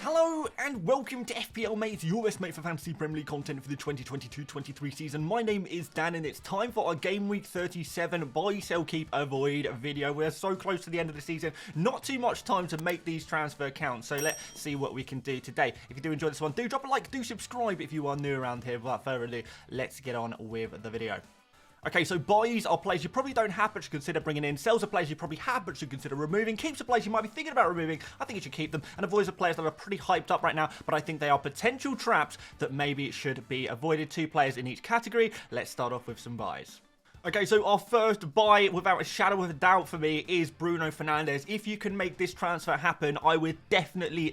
Hello and welcome to FPL Mate, your best mate for fantasy Premier League content for the 2022-23 season. My name is Dan and it's time for our Game Week 37 buy, sell, keep, avoid video. We're so close to the end of the season, not too much time to make these transfer counts, so let's see what we can do today. If you do enjoy this one, do drop a like, do subscribe if you are new around here. Without further ado, let's get on with the video. Okay, so buys are players you probably don't have but should consider bringing in. Sells are players you probably have but should consider removing. Keeps are players you might be thinking about removing. I think you should keep them. And avoids are players that are pretty hyped up right now, but I think they are potential traps that maybe should be avoided. 2 players in each category. Let's start off with some buys. Okay, so our first buy, without a shadow of a doubt for me, is Bruno Fernandes. If you can make this transfer happen, I would definitely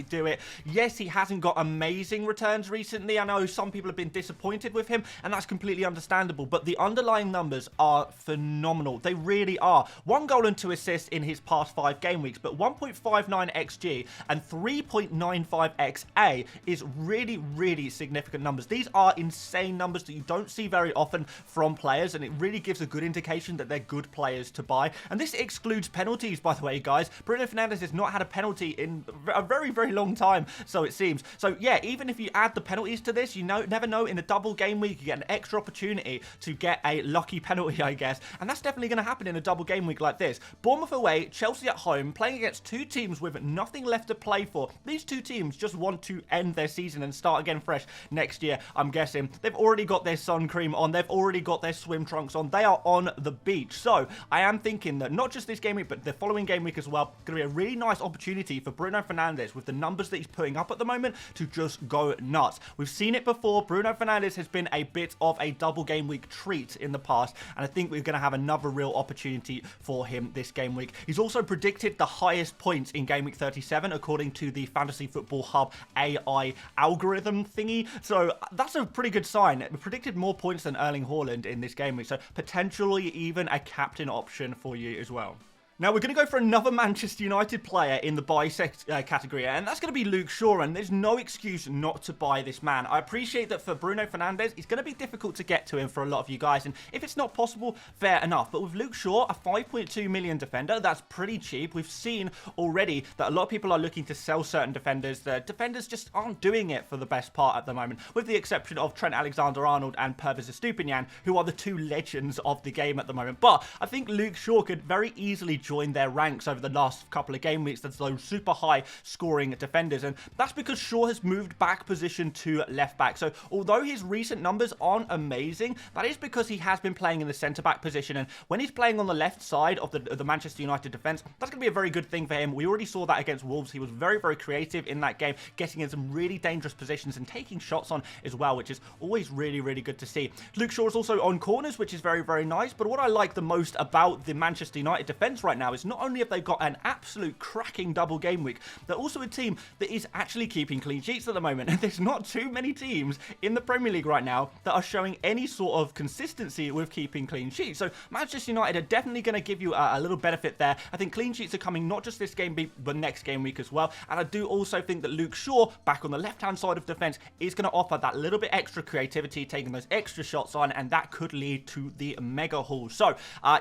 do it. Yes, he hasn't got amazing returns recently. I know some people have been disappointed with him, and that's completely understandable, but the underlying numbers are phenomenal. They really are. 1 goal and 2 assists in his past 5 game weeks, but 1.59 XG and 3.95 XA is really significant numbers. These are insane numbers that you don't see very often from players, and it really gives a good indication that they're good players to buy. And this excludes penalties, by the way, guys. Bruno Fernandes has not had a penalty in a very long time, so it seems. So yeah, even if you add the penalties to this, you never know, in a double game week you get an extra opportunity to get a lucky penalty, I guess, and that's definitely going to happen in a double game week like this. Bournemouth away, Chelsea at home, playing against 2 teams with nothing left to play for. These 2 teams just want to end their season and start again fresh next year, I'm guessing. They've already got their sun cream on, they've already got their swim trunks on, they are on the beach. So I am thinking that not just this game week but the following game week as well, going to be a really nice opportunity for Bruno Fernandes, with the numbers that he's putting up at the moment, to just go nuts. We've seen it before. Bruno Fernandes has been a bit of a double game week treat in the past, and I think we're going to have another real opportunity for him this game week. He's also predicted the highest points in game week 37 according to the Fantasy Football Hub AI algorithm thingy, so that's a pretty good sign. It predicted more points than Erling Haaland in this game week, so potentially even a captain option for you as well. Now, we're going to go for another Manchester United player in the buy category, and that's going to be Luke Shaw, and there's no excuse not to buy this man. I appreciate that for Bruno Fernandes, it's going to be difficult to get to him for a lot of you guys, and if it's not possible, fair enough. But with Luke Shaw, a 5.2 million defender, that's pretty cheap. We've seen already that a lot of people are looking to sell certain defenders. The defenders just aren't doing it for the best part at the moment, with the exception of Trent Alexander-Arnold and Pervis Estupiñán, who are the 2 legends of the game at the moment. But I think Luke Shaw could very easily join their ranks over the last couple of game weeks as those super high scoring defenders, and that's because Shaw has moved back position to left back. So although his recent numbers aren't amazing, that is because he has been playing in the centre back position, and when he's playing on the left side of the Manchester United defence, that's going to be a very good thing for him. We already saw that against Wolves. He was very creative in that game, getting in some really dangerous positions and taking shots on as well, which is always really good to see. Luke Shaw is also on corners, which is very nice, but what I like the most about the Manchester United defence right now is not only have they got an absolute cracking double game week, they're also a team that is actually keeping clean sheets at the moment. And there's not too many teams in the Premier League right now that are showing any sort of consistency with keeping clean sheets. So Manchester United are definitely going to give you a little benefit there. I think clean sheets are coming not just this game week, but next game week as well. And I do also think that Luke Shaw, back on the left-hand side of defence, is going to offer that little bit extra creativity, taking those extra shots on, and that could lead to the mega haul. So,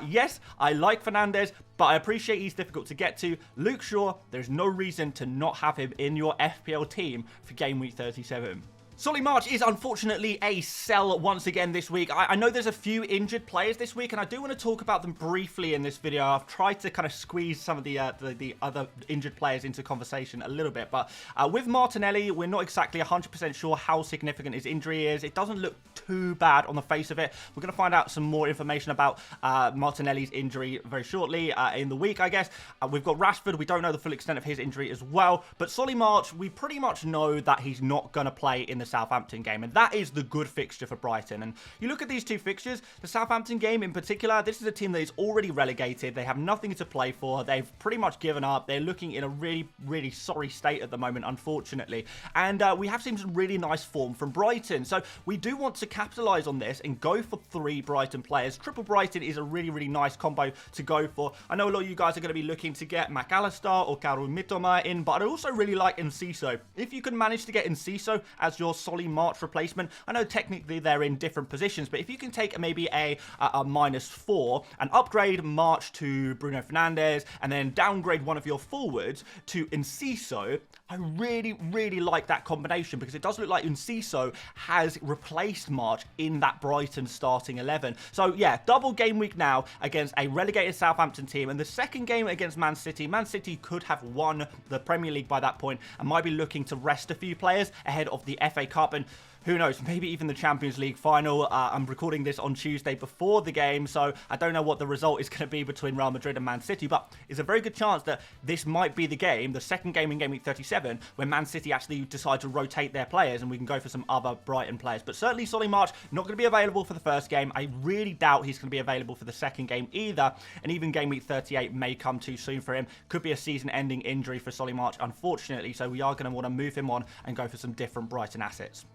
yes, I like Fernandes, but I appreciate he's difficult to get to. Luke Shaw, there's no reason to not have him in your FPL team for Game Week 37. Solly March is unfortunately a sell once again this week. I know there's a few injured players this week, and I do want to talk about them briefly in this video. I've tried to kind of squeeze some of the other injured players into conversation a little bit, but with Martinelli, we're not exactly 100% sure how significant his injury is. It doesn't look too bad on the face of it. We're going to find out some more information about Martinelli's injury very shortly in the week, I guess. We've got Rashford. We don't know the full extent of his injury as well, but Solly March, we pretty much know that he's not going to play in the Southampton game, and that is the good fixture for Brighton. And you look at these 2 fixtures, the Southampton game in particular, this is a team that is already relegated. They have nothing to play for. They've pretty much given up. They're looking in a really sorry state at the moment, unfortunately. And we have seen some really nice form from Brighton. So we do want to capitalise on this and go for 3 Brighton players. Triple Brighton is a really nice combo to go for. I know a lot of you guys are going to be looking to get McAllister or Kaoru Mitoma in, but I also really like Enciso. If you can manage to get Enciso as your your Solly March replacement. I know technically they're in different positions, but if you can take maybe a -4 and upgrade March to Bruno Fernandes and then downgrade one of your forwards to Enciso, I really like that combination, because it does look like Enciso has replaced March in that Brighton starting 11. So yeah, double game week now against a relegated Southampton team, and the second game against Man City. Man City could have won the Premier League by that point and might be looking to rest a few players ahead of the FA Cup, and who knows, maybe even the Champions League final. I'm recording this on Tuesday before the game, so I don't know what the result is going to be between Real Madrid and Man City, but it's a very good chance that this might be the game, the second game in Game Week 37, when Man City actually decide to rotate their players and we can go for some other Brighton players. But certainly Solly March not going to be available for the first game. I really doubt he's going to be available for the second game either, and even Game Week 38 may come too soon for him. Could be a season-ending injury for Solly March, unfortunately, so we are going to want to move him on and go for some different Brighton assets.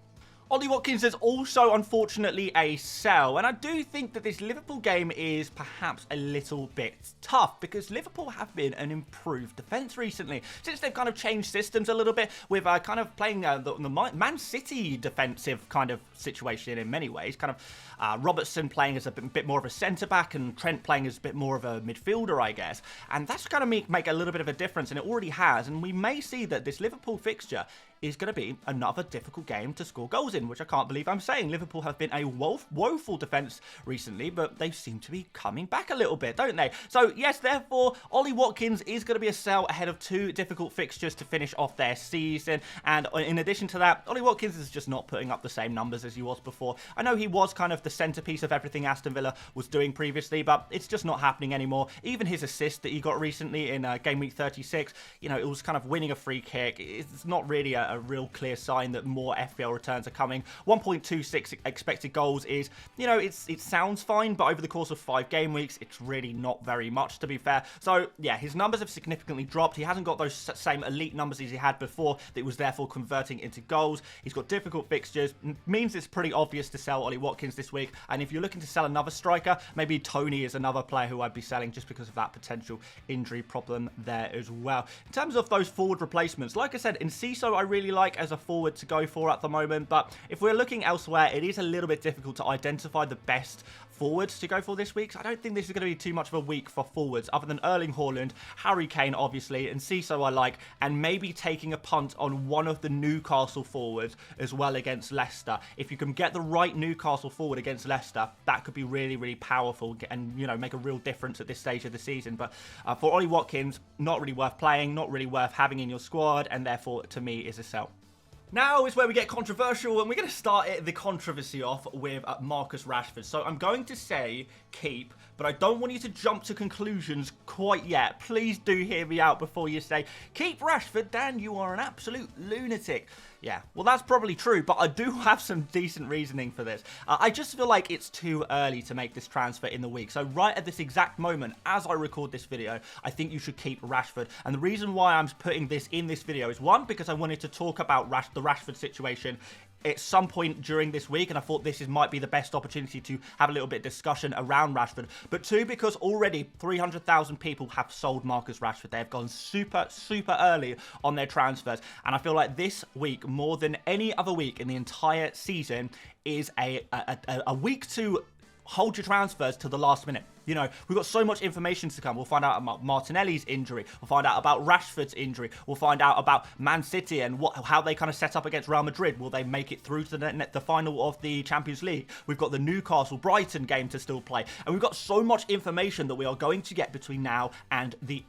Ollie Watkins is also, unfortunately, a sell, and I do think that this Liverpool game is perhaps a little bit tough, because Liverpool have been an improved defence recently, since they've kind of changed systems a little bit, with kind of playing the Man City defensive kind of situation in many ways, kind of Robertson playing as a bit more of a centre-back, and Trent playing as a bit more of a midfielder, I guess, and that's going to make a little bit of a difference, and it already has, and we may see that this Liverpool fixture is going to be another difficult game to score goals in, which I can't believe I'm saying. Liverpool have been a woeful defence recently, but they seem to be coming back a little bit, don't they? So yes, therefore, Ollie Watkins is going to be a sell ahead of two difficult fixtures to finish off their season, and in addition to that, Ollie Watkins is just not putting up the same numbers as he was before. I know he was kind of the centrepiece of everything Aston Villa was doing previously, but it's just not happening anymore. Even his assist that he got recently in Game Week 36, you know, it was kind of winning a free kick. It's not really a real clear sign that more FPL returns are coming. 1.26 expected goals is, you know, it sounds fine, but over the course of 5 game weeks, it's really not very much, to be fair. So yeah, his numbers have significantly dropped. He hasn't got those same elite numbers as he had before that was therefore converting into goals. He's got difficult fixtures, means it's pretty obvious to sell Ollie Watkins this week. And if you're looking to sell another striker, maybe Tony is another player who I'd be selling, just because of that potential injury problem there as well. In terms of those forward replacements, like I said, Enciso I really like as a forward to go for at the moment, but if we're looking elsewhere, it is a little bit difficult to identify the best forwards to go for this week. So I don't think this is going to be too much of a week for forwards, other than Erling Haaland, Harry Kane obviously, and Enciso I like, and maybe taking a punt on one of the Newcastle forwards as well against Leicester. If you can get the right Newcastle forward against Leicester, that could be really powerful and, you know, make a real difference at this stage of the season. But for Ollie Watkins, not really worth playing, not really worth having in your squad, and therefore to me is a sell. Now is where we get controversial, and we're going to start the controversy off with Marcus Rashford. So I'm going to say keep, but I don't want you to jump to conclusions quite yet. Please do hear me out before you say, keep Rashford, Dan, you are an absolute lunatic. Yeah, well, that's probably true, but I do have some decent reasoning for this. I just feel like it's too early to make this transfer in the week. So right at this exact moment, as I record this video, I think you should keep Rashford. And the reason why I'm putting this in this video is, one, because I wanted to talk about the Rashford situation at some point during this week, and I thought this might be the best opportunity to have a little bit of discussion around Rashford. But two, because already 300,000 people have sold Marcus Rashford. They have gone super early on their transfers, and I feel like this week, more than any other week in the entire season, is a week to hold your transfers to the last minute. You know, we've got so much information to come. We'll find out about Martinelli's injury. We'll find out about Rashford's injury. We'll find out about Man City and how they kind of set up against Real Madrid. Will they make it through to the final of the Champions League? We've got the Newcastle-Brighton game to still play. And we've got so much information that we are going to get between now and the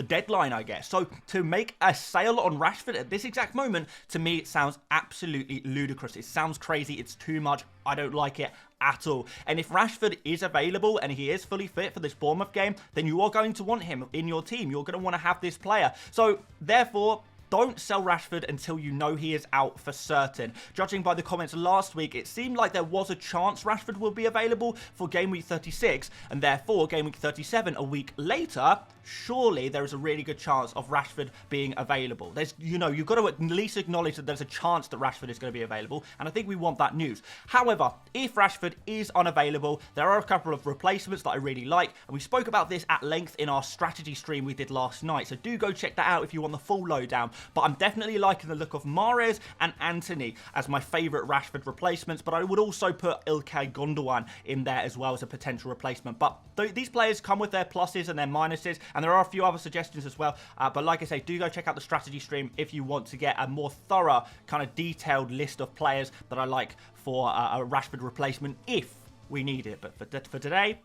deadline, I guess. So to make a sale on Rashford at this exact moment, to me, it sounds absolutely ludicrous. It sounds crazy. It's too much. I don't like it at all. And if Rashford is available and he is fully fit for this Bournemouth game, then you are going to want him in your team. You're going to want to have this player. So therefore, don't sell Rashford until you know he is out for certain. Judging by the comments last week, it seemed like there was a chance Rashford will be available for Game Week 36, and therefore Game Week 37 a week later, surely there is a really good chance of Rashford being available. There's, you know, you've got to at least acknowledge that there's a chance that Rashford is going to be available, and I think we want that news. However, if Rashford is unavailable, there are a couple of replacements that I really like, and we spoke about this at length in our strategy stream we did last night, so do go check that out if you want the full lowdown. but I'm definitely liking the look of Mahrez and Antony as my favourite Rashford replacements, but I would also put Ilkay Gundogan in there as well as a potential replacement. But these players come with their pluses and their minuses, and there are a few other suggestions as well. But like I say, do go check out the strategy stream if you want to get a more thorough, kind of detailed list of players that I like for a Rashford replacement if we need it. But for today,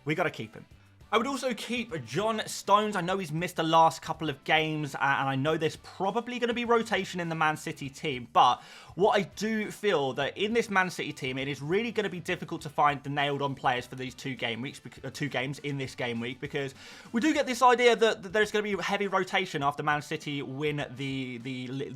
we got to keep him. I would also keep John Stones. I know he's missed the last couple of games, and I know there's probably going to be rotation in the Man City team, but what I do feel that in this Man City team, it is really going to be difficult to find the nailed-on players for these two games in this game week, because we do get this idea that there's going to be heavy rotation after Man City win the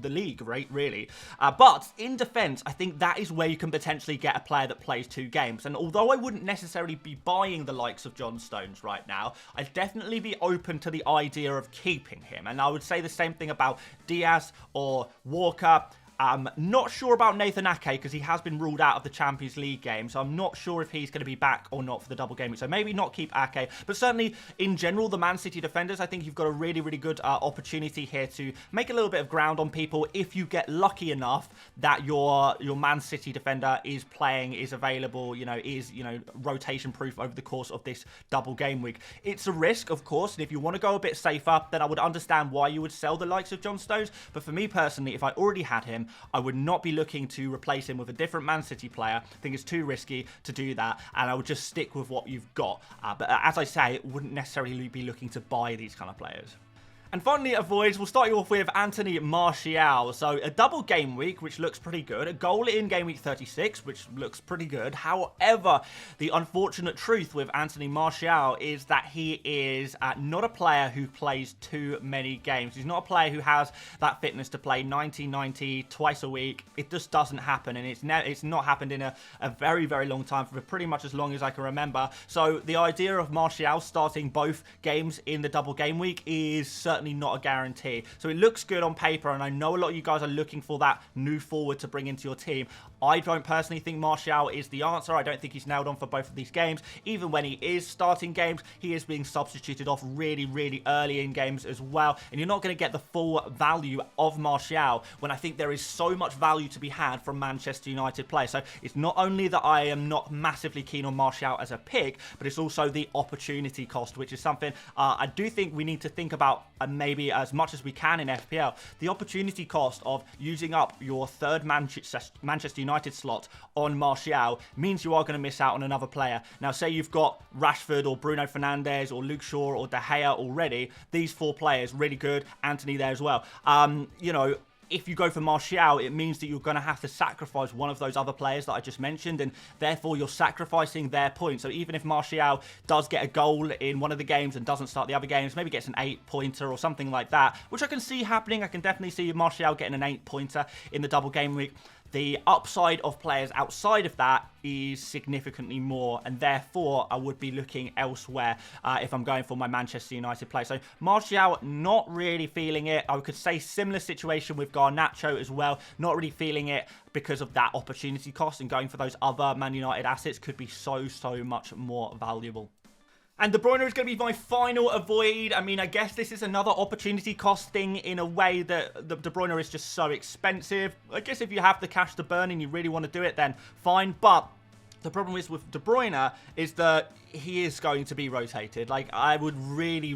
league, right? Really. But in defence, I think that is where you can potentially get a player that plays 2 games, and although I wouldn't necessarily be buying the likes of John Stones right now, I'd definitely be open to the idea of keeping him. And I would say the same thing about Diaz or Walker. I'm not sure about Nathan Ake because he has been ruled out of the Champions League game, so I'm not sure if he's going to be back or not for the double game week. So maybe not keep Ake, but certainly in general, the Man City defenders, I think you've got a really, really good opportunity here to make a little bit of ground on people if you get lucky enough that your Man City defender is playing, is available, is rotation proof over the course of this double game week. It's a risk, of course, and if you want to go a bit safer, then I would understand why you would sell the likes of John Stones. But for me personally, if I already had him, I would not be looking to replace him with a different Man City player. I think it's too risky to do that, and I would just stick with what you've got. But as I say, wouldn't necessarily be looking to buy these kind of players. And finally, avoids, we'll start you off with Anthony Martial. So a double game week, which looks pretty good. A goal in game week 36, which looks pretty good. However, the unfortunate truth with Anthony Martial is that he is not a player who plays too many games. He's not a player who has that fitness to play 90 twice a week. It just doesn't happen, and it's not happened in a very, very long time, for pretty much as long as I can remember. So the idea of Martial starting both games in the double game week is certainly not a guarantee. So it looks good on paper, and I know a lot of you guys are looking for that new forward to bring into your team. I don't personally think Martial is the answer. I don't think he's nailed on for both of these games. Even when he is starting games, he is being substituted off really, really early in games as well. And you're not going to get the full value of Martial when I think there is so much value to be had from Manchester United players. So it's not only that I am not massively keen on Martial as a pick, but it's also the opportunity cost, which is something I do think we need to think about maybe as much as we can in FPL. The opportunity cost of using up your third Manchester United slot on Martial means you are going to miss out on another player. Now, say you've got Rashford or Bruno Fernandes or Luke Shaw or De Gea already. These 4 players, really good. Anthony there as well. If you go for Martial, it means that you're going to have to sacrifice one of those other players that I just mentioned, and therefore you're sacrificing their points. So even if Martial does get a goal in one of the games and doesn't start the other games, maybe gets an 8-pointer or something like that, which I can see happening. I can definitely see Martial getting an 8-pointer in the double game week. The upside of players outside of that is significantly more, and therefore I would be looking elsewhere if I'm going for my Manchester United play. So Martial, not really feeling it. I could say similar situation with Garnacho as well. Not really feeling it because of that opportunity cost, and going for those other Man United assets could be so much more valuable. And De Bruyne is going to be my final avoid. I mean, I guess this is another opportunity cost thing in a way that De Bruyne is just so expensive. I guess if you have the cash to burn and you really want to do it, then fine. But the problem is with De Bruyne is that he is going to be rotated. Like, I would really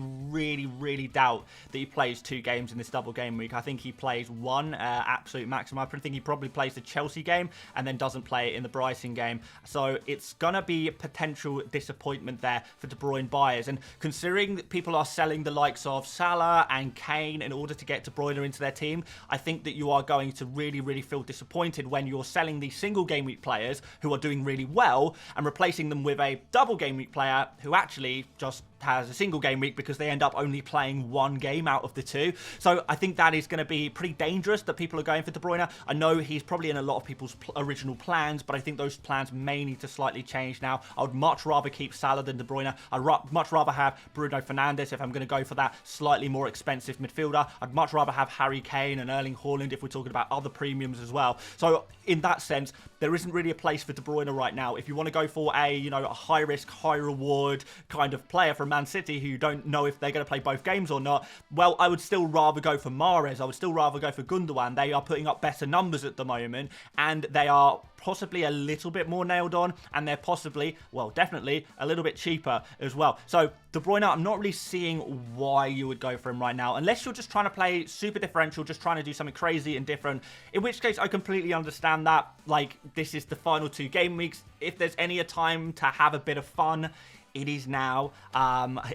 doubt that he plays 2 games in this double game week. I think he plays 1 absolute maximum. I think he probably plays the Chelsea game and then doesn't play it in the Brighton game. So it's going to be potential disappointment there for De Bruyne buyers. And considering that people are selling the likes of Salah and Kane in order to get De Bruyne into their team, I think that you are going to really feel disappointed when you're selling these single game week players who are doing really well and replacing them with a double game week player who actually just has a single game week because they end up only playing 1 game out of the 2. So I think that is going to be pretty dangerous that people are going for De Bruyne. I know he's probably in a lot of people's original plans, but I think those plans may need to slightly change now. I would much rather keep Salah than De Bruyne. I'd much rather have Bruno Fernandes if I'm going to go for that slightly more expensive midfielder. I'd much rather have Harry Kane and Erling Haaland if we're talking about other premiums as well. So in that sense, there isn't really a place for De Bruyne right now. If you want to go for a high risk, high reward kind of player from Man City who don't know if they're going to play both games or not, well, I would still rather go for Mahrez. I would still rather go for Gundogan. They are putting up better numbers at the moment, and they are possibly a little bit more nailed on, and they're possibly, well, definitely a little bit cheaper as well. So De Bruyne, I'm not really seeing why you would go for him right now, unless you're just trying to play super differential, just trying to do something crazy and different, in which case I completely understand that. Like, this is the final 2 game weeks. If there's any time to have a bit of fun, it is now.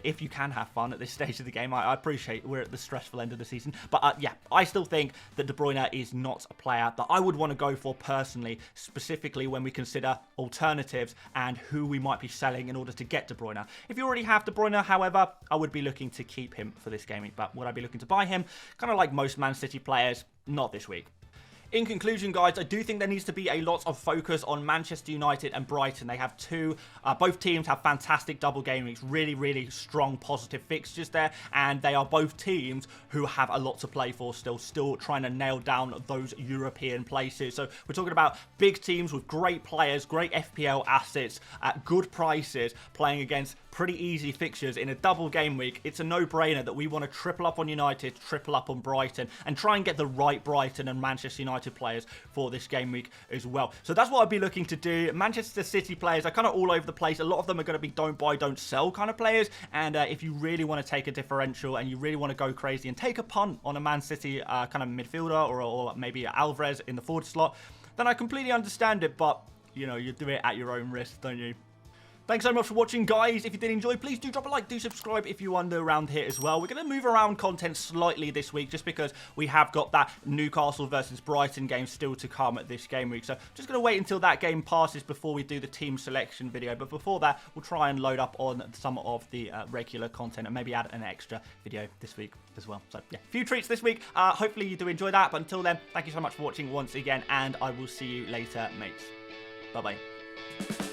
If you can have fun at this stage of the game, I appreciate we're at the stressful end of the season. But yeah, I still think that De Bruyne is not a player that I would want to go for personally, specifically when we consider alternatives and who we might be selling in order to get De Bruyne. If you already have De Bruyne, however, I would be looking to keep him for this game week. But would I be looking to buy him? Kind of like most Man City players, not this week. In conclusion, guys, I do think there needs to be a lot of focus on Manchester United and Brighton. They have both teams have fantastic double game weeks, really, really strong positive fixtures there, and they are both teams who have a lot to play for still trying to nail down those European places. So we're talking about big teams with great players, great FPL assets at good prices, playing against pretty easy fixtures in a double game week. It's a no-brainer that we want to triple up on United, triple up on Brighton, and try and get the right Brighton and Manchester United players for this game week as well. So that's what I'd be looking to do. Manchester City players are kind of all over the place. A lot of them are going to be don't buy, don't sell kind of players. And if you really want to take a differential and you really want to go crazy and take a punt on a Man City kind of midfielder or maybe Alvarez in the forward slot, then I completely understand it. But, you know, you do it at your own risk, don't you? Thanks so much for watching, guys. If you did enjoy, please do drop a like, do subscribe if you are new around here as well. We're going to move around content slightly this week just because we have got that Newcastle versus Brighton game still to come at this game week. So just going to wait until that game passes before we do the team selection video. But before that, we'll try and load up on some of the regular content and maybe add an extra video this week as well. So yeah, a few treats this week. Hopefully you do enjoy that. But until then, thank you so much for watching once again, and I will see you later, mates. Bye-bye.